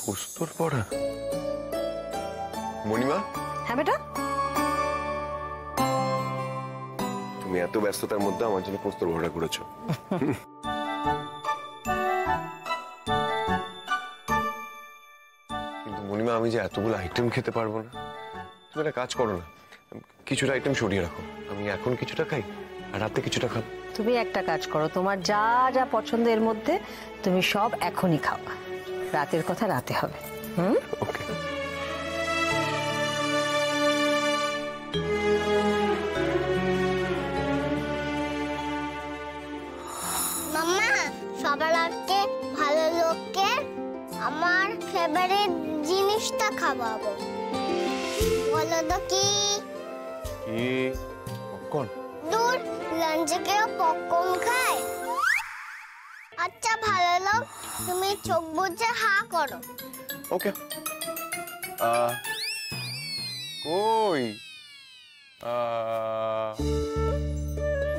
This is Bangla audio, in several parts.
পোস্তর বড়া? মণিমা। হ্যাঁ বেটা। তুমি এত ব্যস্ততার মধ্যে আমার জন্য পোস্তর বড়া করেছো। কিন্তু মণিমা, আমি যে এতগুলো আইটেম খেতে পারবো না। তুমি একটা কাজ করো না, কিছুটা আইটেম সরিয়ে রাখো। আমি এখন কিছুটা খাই আর রাতে কিছুটা খাবো। তুমি একটা কাজ করো, তোমার যা যা পছন্দের মধ্যে তুমি সব এখনই খাও, রাতের কথা রাতে হবে। ওকে। মাম্মা, সবার আগে ভালো লোককে আমার ফেভারিট জিনিসটা খাওয়াবো। বলো তো কি? পপকর্ন? দূর, লাঞ্চে কেউ পপকর্ন খায়? আচ্ছা ভালো লোক, তুমি চোখ বুজে হা করো। ওকে। ওই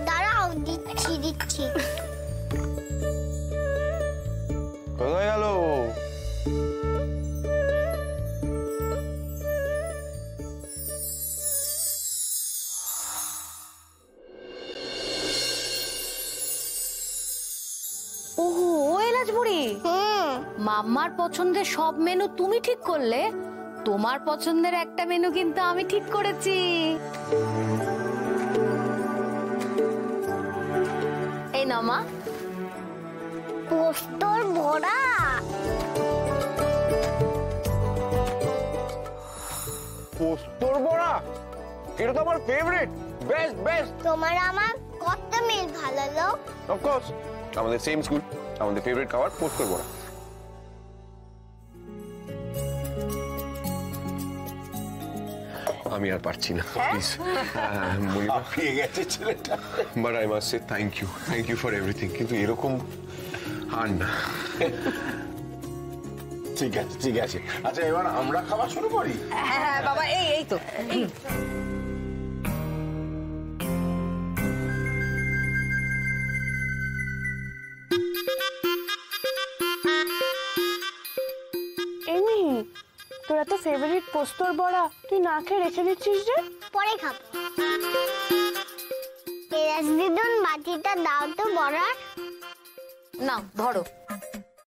দাঁড়াও, দিচ্ছি। কোথায় গেল? ওহো, ও এলাচ বুড়ি, মাম্মার পছন্দের সব মেনু তুমি ঠিক করলে, তোমার পছন্দের একটা মেনু কিন্তু আমি ঠিক করেছি। এই নাও মা। পোস্তর বড়া। পোস্তর বড়া? এটা তো আমার ফেভারিট, বেস্ট। তোমার আমার কত মিল ভালো লোক। অফ কোর্স, আমাদের সেম স্কুল, আমাদের ফেভারিট খাবার পোস্তর বড়া। আমি আর পারছি না, প্লিজ। মনিমা পেয়ে গেছে ছেলেটা, but I must say thank you for everything. কিন্তু এরকম আর না। ঠিক আছে। আচ্ছা, এবার আমরা খাওয়া শুরু করি। হ্যাঁ বাবা, এই তো। এমনি তোর এত ফেভারিট পোস্তর বড়া তুই না খেয়ে রেখে দিচ্ছিস যে? পরে খাবো। এরাজ দিদুন, বাটিটা দাও তো বড়ার। নাও ধরো।